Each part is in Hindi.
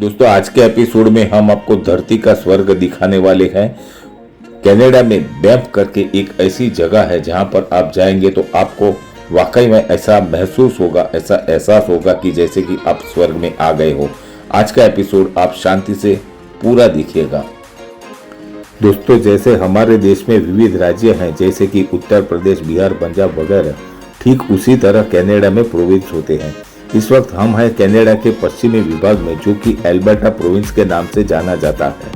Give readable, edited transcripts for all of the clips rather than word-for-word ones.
दोस्तों आज के एपिसोड में हम आपको धरती का स्वर्ग दिखाने वाले हैं। कनाडा में बैंफ करके एक ऐसी जगह है जहां पर आप जाएंगे तो आपको वाकई में ऐसा महसूस होगा, ऐसा एहसास होगा कि जैसे कि आप स्वर्ग में आ गए हो। आज का एपिसोड आप शांति से पूरा देखिएगा। दोस्तों जैसे हमारे देश में विविध राज्य हैं जैसे कि उत्तर प्रदेश, बिहार, पंजाब वगैरह, ठीक उसी तरह कनाडा में प्रोविंस होते हैं। इस वक्त हम हैं कनाडा के पश्चिमी विभाग में जो कि एल्बर्टा प्रोविंस के नाम से जाना जाता है।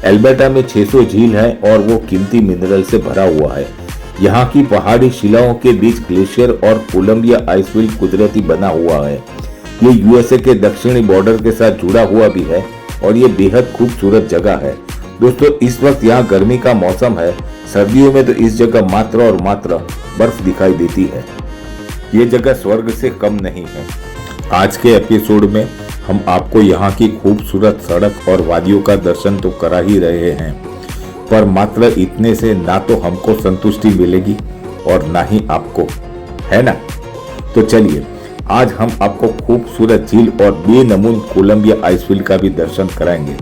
एल्बर्टा में 600 झील हैं और वो कीमती मिनरल से भरा हुआ है। यहाँ की पहाड़ी शिलाओं के बीच ग्लेशियर और कोलंबिया आइसफील्ड कुदरती बना हुआ है। ये यूएसए के दक्षिणी बॉर्डर के साथ जुड़ा हुआ भी है और ये बेहद खूबसूरत जगह है। दोस्तों इस वक्त यहाँ गर्मी का मौसम है। सर्दियों में तो इस जगह मात्र और मात्र बर्फ दिखाई देती है। ये जगह स्वर्ग से कम नहीं है। आज के एपिसोड में हम आपको यहाँ की खूबसूरत सड़क और वादियों का दर्शन तो करा ही रहे हैं, पर मात्र इतने से ना तो हमको संतुष्टि मिलेगी और ना ही आपको, है ना? तो चलिए आज हम आपको खूबसूरत झील और बेनमून कोलंबिया आइसफील्ड का भी दर्शन कराएंगे।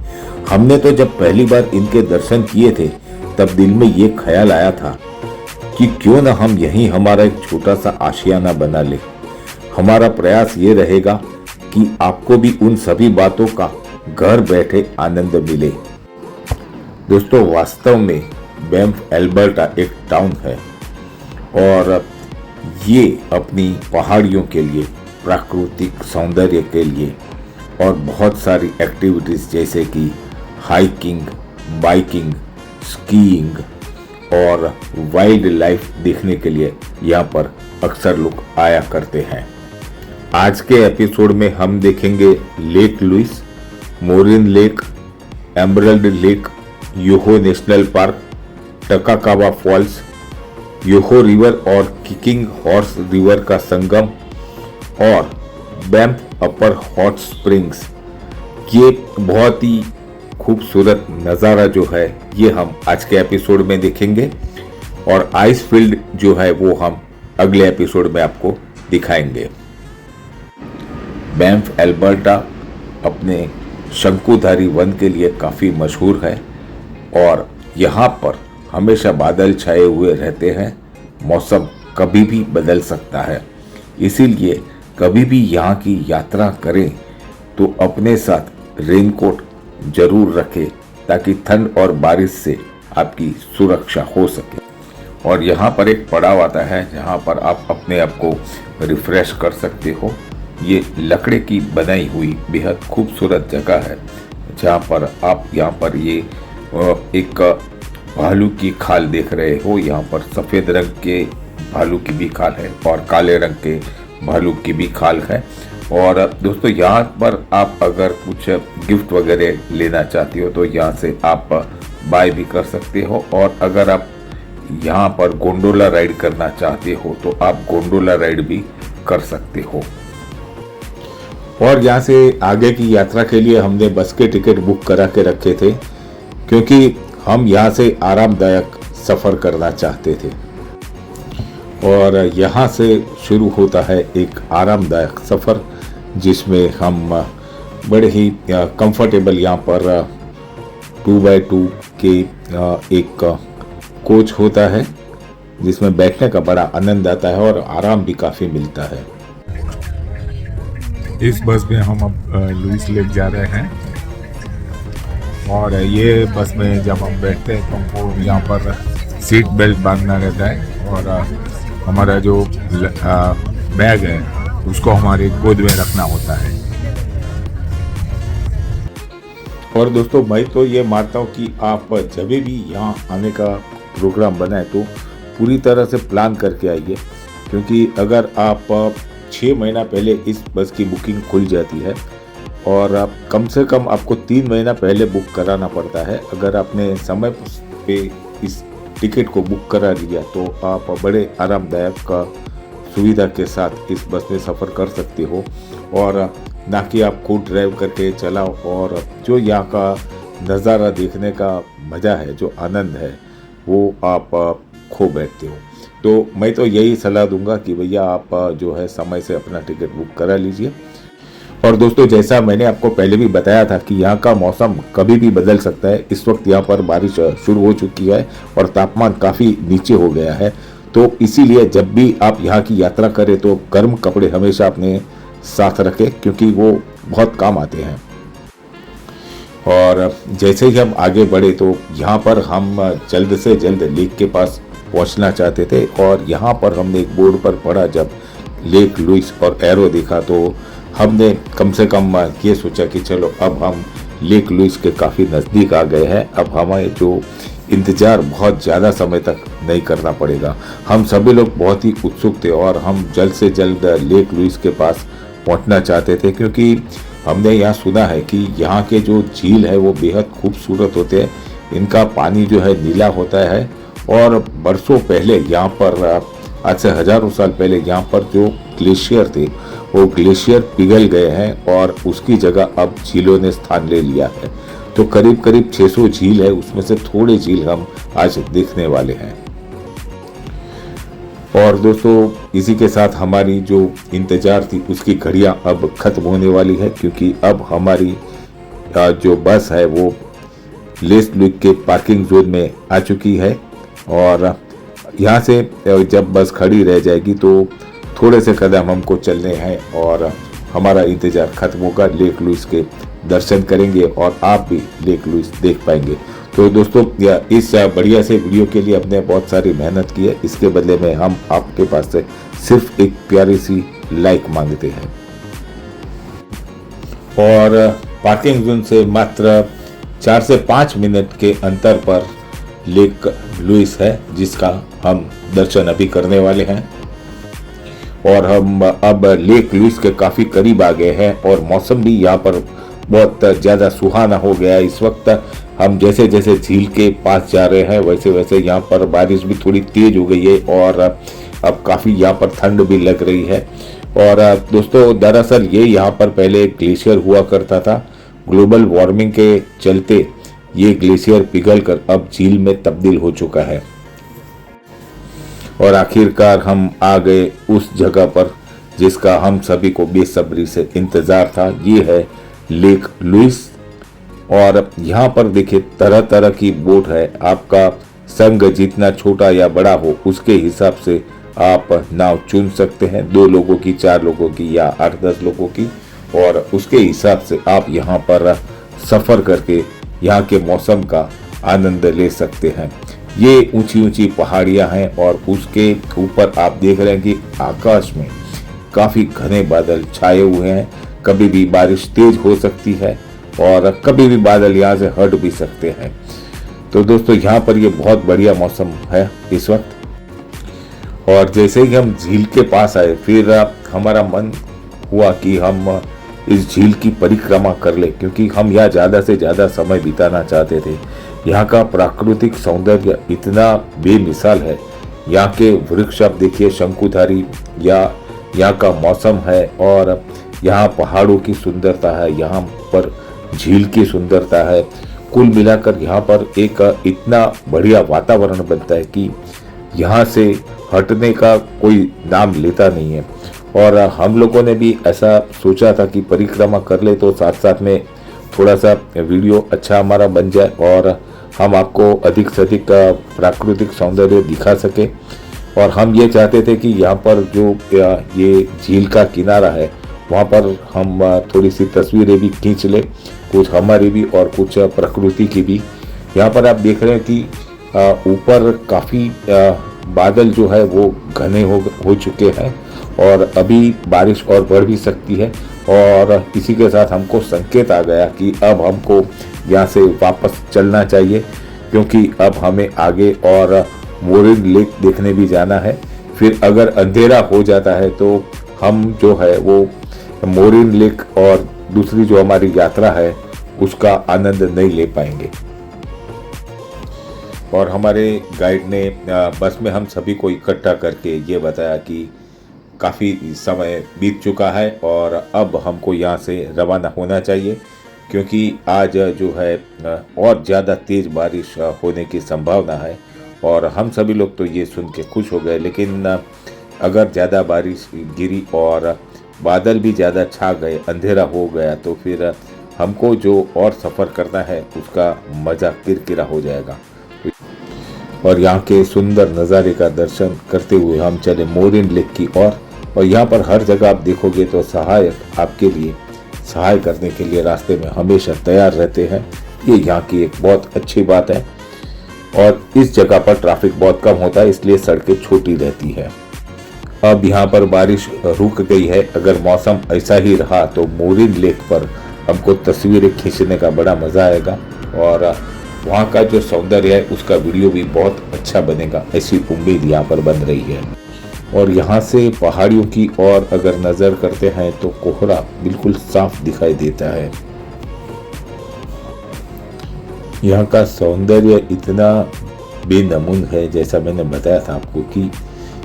हमने तो जब पहली बार इनके दर्शन किए थे तब दिल में ये ख्याल आया था कि क्यों ना हम यहीं हमारा एक छोटा सा आशियाना बना ले। हमारा प्रयास ये रहेगा कि आपको भी उन सभी बातों का घर बैठे आनंद मिले। दोस्तों वास्तव में बैंफ एल्बर्टा एक टाउन है और ये अपनी पहाड़ियों के लिए, प्राकृतिक सौंदर्य के लिए और बहुत सारी एक्टिविटीज जैसे कि हाइकिंग, बाइकिंग, स्कीइंग और वाइल्ड लाइफ देखने के लिए यहाँ पर अक्सर लोग आया करते हैं। आज के एपिसोड में हम देखेंगे Lake Louise, Moraine Lake, Emerald Lake, Yoho National Park, Takakkaw Falls, Yoho River और किकिंग हॉर्स रिवर का संगम और बैंफ अपर हॉट स्प्रिंग्स। ये बहुत ही खूबसूरत नज़ारा जो है ये हम आज के एपिसोड में देखेंगे और आइस फील्ड जो है वो हम अगले एपिसोड में आपको दिखाएंगे। बैंफ एल्बर्टा अपने शंकुधारी वन के लिए काफ़ी मशहूर है और यहाँ पर हमेशा बादल छाए हुए रहते हैं। मौसम कभी भी बदल सकता है, इसीलिए कभी भी यहाँ की यात्रा करें तो अपने साथ रेनकोट जरूर रखें ताकि ठंड और बारिश से आपकी सुरक्षा हो सके। और यहाँ पर एक पड़ाव आता है जहाँ पर आप अपने आप को रिफ्रेश कर सकते हो। ये लकड़े की बनाई हुई बेहद खूबसूरत जगह है जहाँ पर आप यहाँ पर ये एक भालू की खाल देख रहे हो। यहाँ पर सफ़ेद रंग के भालू की भी खाल है और काले रंग के भालू की भी खाल है। और दोस्तों यहाँ पर आप अगर कुछ गिफ्ट वगैरह लेना चाहते हो तो यहाँ से आप बाय भी कर सकते हो और अगर आप यहाँ पर गोंडोला राइड करना चाहते हो तो आप गोंडोला राइड भी कर सकते हो। और यहाँ से आगे की यात्रा के लिए हमने बस के टिकट बुक करा के रखे थे क्योंकि हम यहाँ से आरामदायक सफ़र करना चाहते थे। और यहाँ से शुरू होता है एक आरामदायक सफ़र जिसमें हम बड़े ही कंफर्टेबल यहाँ पर 2x2 के एक कोच होता है जिसमें बैठने का बड़ा आनंद आता है और आराम भी काफ़ी मिलता है। इस बस में हम अब लुइस लेक जा रहे हैं और ये बस में जब हम बैठते हैं तो हमको यहाँ पर सीट बेल्ट बांधना रहता है और हमारा जो बैग है उसको हमारे गोद में रखना होता है। और दोस्तों मैं तो ये मानता हूँ कि आप जब भी यहाँ आने का प्रोग्राम बनाए तो पूरी तरह से प्लान करके आइए, क्योंकि अगर आप 6 महीना पहले इस बस की बुकिंग खुल जाती है और आप कम से कम आपको 3 महीना पहले बुक कराना पड़ता है। अगर आपने समय पे इस टिकट को बुक करा लिया तो आप बड़े आरामदायक सुविधा के साथ इस बस में सफ़र कर सकते हो और ना कि आप खुद ड्राइव करके चलाओ और जो यहाँ का नज़ारा देखने का मज़ा है, जो आनंद है, वो आप खो बैठते हो। तो मैं तो यही सलाह दूंगा कि भैया आप जो है समय से अपना टिकट बुक करा लीजिए। और दोस्तों, जैसा मैंने आपको पहले भी बताया था कि यहाँ का मौसम कभी भी बदल सकता है। इस वक्त यहाँ पर बारिश शुरू हो चुकी है और तापमान काफ़ी नीचे हो गया है। तो इसीलिए जब भी आप यहाँ की यात्रा करें तो गर्म कपड़े हमेशा अपने साथ रखें, क्योंकि वो बहुत काम आते हैं। और जैसे ही हम आगे बढ़े तो यहाँ पर हम जल्द से जल्द लेक के पास पहुँचना चाहते थे। और यहाँ पर हमने एक बोर्ड पर पढ़ा, जब लेक लुइस और एरो देखा तो हमने कम से कम ये सोचा कि चलो अब हम लेक लुइस के काफ़ी नज़दीक आ गए हैं। अब हमें जो इंतज़ार बहुत ज़्यादा समय तक नहीं करना पड़ेगा। हम सभी लोग बहुत ही उत्सुक थे और हम जल्द से जल्द लेक लुइस के पास पहुंचना चाहते थे, क्योंकि हमने यहाँ सुना है कि यहाँ के जो झील है वो बेहद खूबसूरत होते हैं। इनका पानी जो है नीला होता है और बरसों पहले यहाँ पर, आज से हजारों साल पहले यहाँ पर जो ग्लेशियर थे वो ग्लेशियर पिघल गए हैं और उसकी जगह अब झीलों ने स्थान ले लिया है। तो करीब करीब 600 झील है, उसमें से थोड़े झील हम आज देखने वाले हैं। और दोस्तों, इसी के साथ हमारी जो इंतजार थी उसकी घड़ियां अब खत्म होने वाली है, क्योंकि अब हमारी जो बस है वो लेस लुइस के पार्किंग जोन में आ चुकी है। और यहाँ से जब बस खड़ी रह जाएगी तो थोड़े से कदम हमको चलने हैं और हमारा इंतज़ार खत्म होगा। लेक लुइस के दर्शन करेंगे और आप भी लेक लुइस देख पाएंगे। तो दोस्तों, इस बढ़िया से वीडियो के लिए हमने बहुत सारी मेहनत की है। इसके बदले में हम आपके पास से सिर्फ एक प्यारी सी लाइक मांगते हैं। और पार्किंग जोन से मात्र 4 से 5 मिनट के अंतर पर लेक लुइस है, जिसका हम दर्शन अभी करने वाले हैं। और हम अब लेक लुइस के काफ़ी करीब आ गए हैं और मौसम भी यहाँ पर बहुत ज़्यादा सुहाना हो गया है। इस वक्त हम जैसे जैसे झील के पास जा रहे हैं वैसे वैसे यहाँ पर बारिश भी थोड़ी तेज हो गई है और अब काफ़ी यहाँ पर ठंड भी लग रही है। और दोस्तों, दरअसल ये यहाँ पर पहले ग्लेशियर हुआ करता था। ग्लोबल वार्मिंग के चलते ये ग्लेशियर पिघलकर अब झील में तब्दील हो चुका है। और आखिरकार हम आ गए उस जगह पर जिसका हम सभी को बेसब्री से इंतज़ार था। ये है लेक लुइस। और यहाँ पर देखिए, तरह तरह की बोट है। आपका संग जितना छोटा या बड़ा हो उसके हिसाब से आप नाव चुन सकते हैं, 2 लोगों की, 4 लोगों की या 8-10 लोगों की। और उसके हिसाब से आप यहाँ पर सफ़र करके यहाँ के मौसम का आनंद ले सकते हैं। ये ऊंची ऊंची पहाड़ियाँ हैं और उसके ऊपर आप देख रहे हैं कि आकाश में काफ़ी घने बादल छाए हुए हैं। कभी भी बारिश तेज हो सकती है और कभी भी बादल यहाँ से हट भी सकते हैं। तो दोस्तों, यहाँ पर ये बहुत बढ़िया मौसम है इस वक्त। और जैसे ही हम झील के पास आए, फिर हमारा मन हुआ कि हम इस झील की परिक्रमा कर ले, क्योंकि हम यहाँ ज़्यादा से ज़्यादा समय बिताना चाहते थे। यहाँ का प्राकृतिक सौंदर्य इतना बेमिसाल है। यहाँ के वृक्ष आप देखिए, शंकुधारी, या यहाँ का मौसम है और यहाँ पहाड़ों की सुंदरता है, यहाँ पर झील की सुंदरता है। कुल मिलाकर यहाँ पर एक इतना बढ़िया वातावरण बनता है कि यहाँ से हटने का कोई नाम लेता नहीं है। और हम लोगों ने भी ऐसा सोचा था कि परिक्रमा कर ले तो साथ साथ में थोड़ा सा वीडियो अच्छा हमारा बन जाए और हम आपको अधिक से अधिक प्राकृतिक सौंदर्य दिखा सके। और हम ये चाहते थे कि यहाँ पर जो ये झील का किनारा है वहाँ पर हम थोड़ी सी तस्वीरें भी खींच ले, कुछ हमारी भी और कुछ प्रकृति की भी। यहाँ पर आप देख रहे हैं कि ऊपर काफ़ी बादल जो है वो घने हो चुके हैं और अभी बारिश और बढ़ भी सकती है। और इसी के साथ हमको संकेत आ गया कि अब हमको यहाँ से वापस चलना चाहिए, क्योंकि अब हमें आगे और मोरिन लेक देखने भी जाना है। फिर अगर अंधेरा हो जाता है तो हम जो है वो मोरिन लेक और दूसरी जो हमारी यात्रा है उसका आनंद नहीं ले पाएंगे। और हमारे गाइड ने बस में हम सभी को इकट्ठा करके ये बताया कि काफ़ी समय बीत चुका है और अब हमको यहाँ से रवाना होना चाहिए, क्योंकि आज जो है और ज़्यादा तेज़ बारिश होने की संभावना है। और हम सभी लोग तो ये सुन के खुश हो गए, लेकिन अगर ज़्यादा बारिश गिरी और बादल भी ज़्यादा छा गए, अंधेरा हो गया, तो फिर हमको जो और सफ़र करना है उसका मज़ा किरकिरा हो जाएगा। और यहाँ के सुंदर नज़ारे का दर्शन करते हुए हम चले मोरिन लेक की ओर। और यहाँ पर हर जगह आप देखोगे तो सहायक आपके लिए सहाय करने के लिए रास्ते में हमेशा तैयार रहते हैं। ये यहाँ की एक बहुत अच्छी बात है। और इस जगह पर ट्रैफिक बहुत कम होता है, इसलिए सड़कें छोटी रहती है। अब यहाँ पर बारिश रुक गई है। अगर मौसम ऐसा ही रहा तो मोरिन लेक पर हमको तस्वीरें खींचने का बड़ा मज़ा आएगा और वहाँ का जो सौंदर्य है उसका वीडियो भी बहुत अच्छा बनेगा, ऐसी उम्मीद यहाँ पर बन रही है। और यहाँ से पहाड़ियों की ओर अगर नज़र करते हैं तो कोहरा बिल्कुल साफ दिखाई देता है। यहाँ का सौंदर्य इतना बेनमून है, जैसा मैंने बताया था आपको कि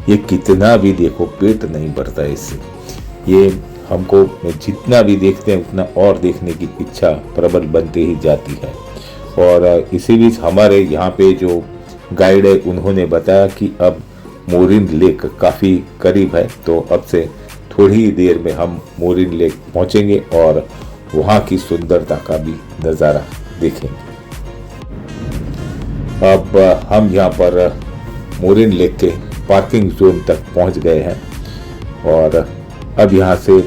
ये कितना भी देखो पेट नहीं भरता इससे। ये हमको जितना भी देखते हैं उतना और देखने की इच्छा प्रबल बनती ही जाती है। और इसी बीच हमारे यहाँ पे जो गाइड है उन्होंने बताया कि अब मोरिन लेक काफ़ी करीब है, तो अब से थोड़ी ही देर में हम मोरिन लेक पहुँचेंगे और वहाँ की सुंदरता का भी नज़ारा देखेंगे। अब हम यहाँ पर मोरिन लेक के पार्किंग जोन तक पहुँच गए हैं और अब यहाँ से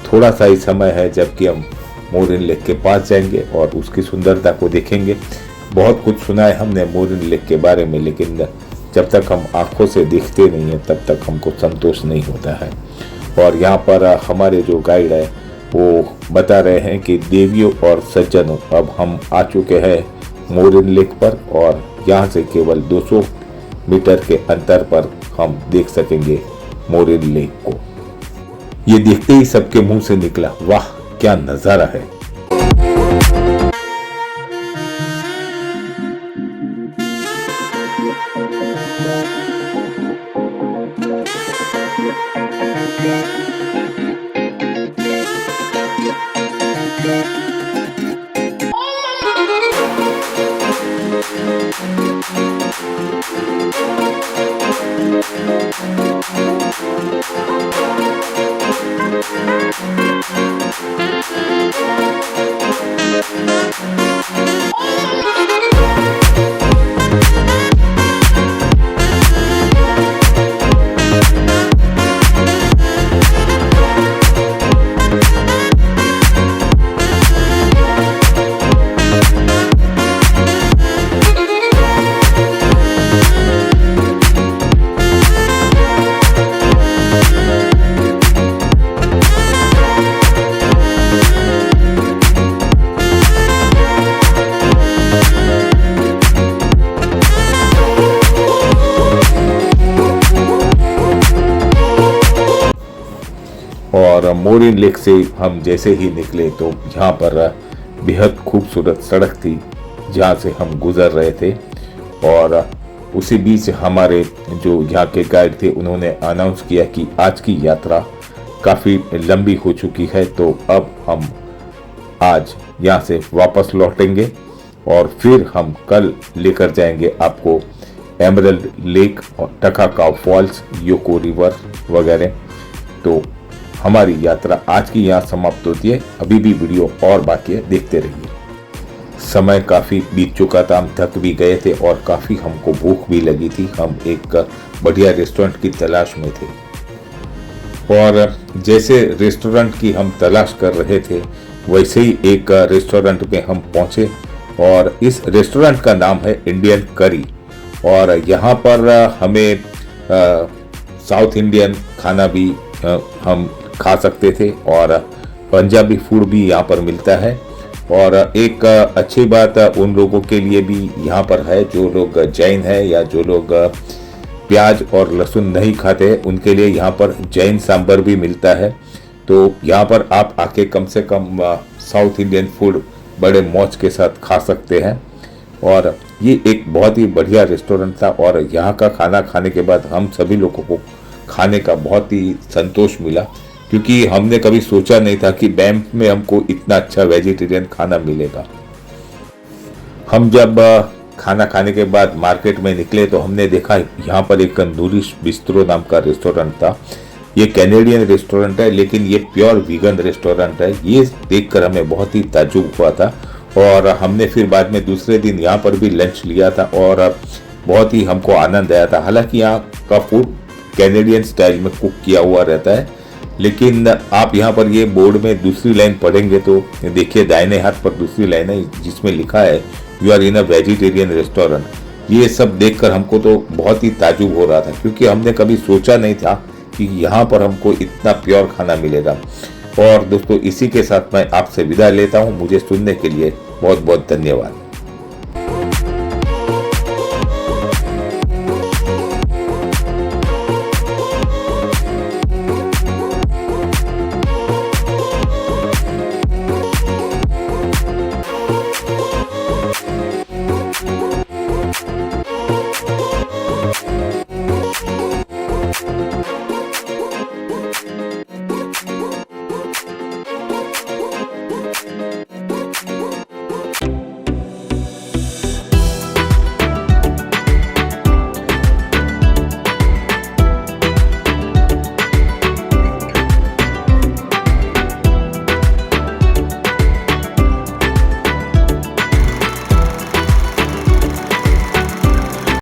थोड़ा सा ही समय है जबकि हम मोरिन लेक के पास जाएंगे और उसकी सुंदरता को देखेंगे। बहुत कुछ सुना है हमने मोरिन लेक के बारे में, लेकिन जब तक हम आंखों से देखते नहीं हैं तब तक हमको संतोष नहीं होता है। और यहाँ पर हमारे जो गाइड है वो बता रहे हैं कि देवियों और सज्जनों, अब हम आ चुके हैं मोरिन लेक पर और यहाँ से केवल 200 मीटर के अंतर पर हम देख सकेंगे मोरिन लेक को। ये देखते ही सबके मुंह से निकला, वाह क्या नजारा है। और मोरिन लेक से हम जैसे ही निकले तो यहाँ पर बेहद खूबसूरत सड़क थी जहाँ से हम गुजर रहे थे। और उसी बीच हमारे जो यहाँ के गाइड थे उन्होंने अनाउंस किया कि आज की यात्रा काफ़ी लंबी हो चुकी है, तो अब हम आज यहाँ से वापस लौटेंगे और फिर हम कल लेकर जाएंगे आपको एमरल्ड लेक और टकाकाव फॉल्स, योको रिवर वगैरह। तो हमारी यात्रा आज की यहाँ समाप्त होती है। अभी भी वीडियो और बाकी है, देखते रहिए। समय काफ़ी बीत चुका था, हम थक भी गए थे और काफ़ी हमको भूख भी लगी थी। हम एक बढ़िया रेस्टोरेंट की तलाश में थे और जैसे रेस्टोरेंट की हम तलाश कर रहे थे वैसे ही एक रेस्टोरेंट में हम पहुंचे और इस रेस्टोरेंट का नाम है इंडियन करी। और यहाँ पर हमें साउथ इंडियन खाना भी हम खा सकते थे और पंजाबी फूड भी यहाँ पर मिलता है। और एक अच्छी बात उन लोगों के लिए भी यहाँ पर है जो लोग जैन है या जो लोग प्याज और लहसुन नहीं खाते, उनके लिए यहाँ पर जैन सांभर भी मिलता है। तो यहाँ पर आप आके कम से कम साउथ इंडियन फूड बड़े मौज के साथ खा सकते हैं। और ये एक बहुत ही बढ़िया रेस्टोरेंट था और यहाँ का खाना खाने के बाद हम सभी लोगों को खाने का बहुत ही संतोष मिला, क्योंकि हमने कभी सोचा नहीं था कि बैंफ में हमको इतना अच्छा वेजिटेरियन खाना मिलेगा। हम जब खाना खाने के बाद मार्केट में निकले तो हमने देखा यहाँ पर एक नूरिश बिस्ट्रो नाम का रेस्टोरेंट था। ये कैनेडियन रेस्टोरेंट है लेकिन ये प्योर वीगन रेस्टोरेंट है। ये देखकर हमें बहुत ही ताज्जुब हुआ था और हमने फिर बाद में दूसरे दिन यहाँ पर भी लंच लिया था और बहुत ही हमको आनंद आया था। हालांकि यहाँ का फूड कैनेडियन स्टाइल में कुक किया हुआ रहता है, लेकिन आप यहाँ पर ये बोर्ड में दूसरी लाइन पढ़ेंगे तो देखिए दाहिने हाथ पर दूसरी लाइन है जिसमें लिखा है you are in a vegetarian restaurant. ये सब देखकर हमको तो बहुत ही ताज्जुब हो रहा था क्योंकि हमने कभी सोचा नहीं था कि यहाँ पर हमको इतना प्योर खाना मिलेगा। और दोस्तों इसी के साथ मैं आपसे विदा लेता हूँ। मुझे सुनने के लिए बहुत बहुत धन्यवाद।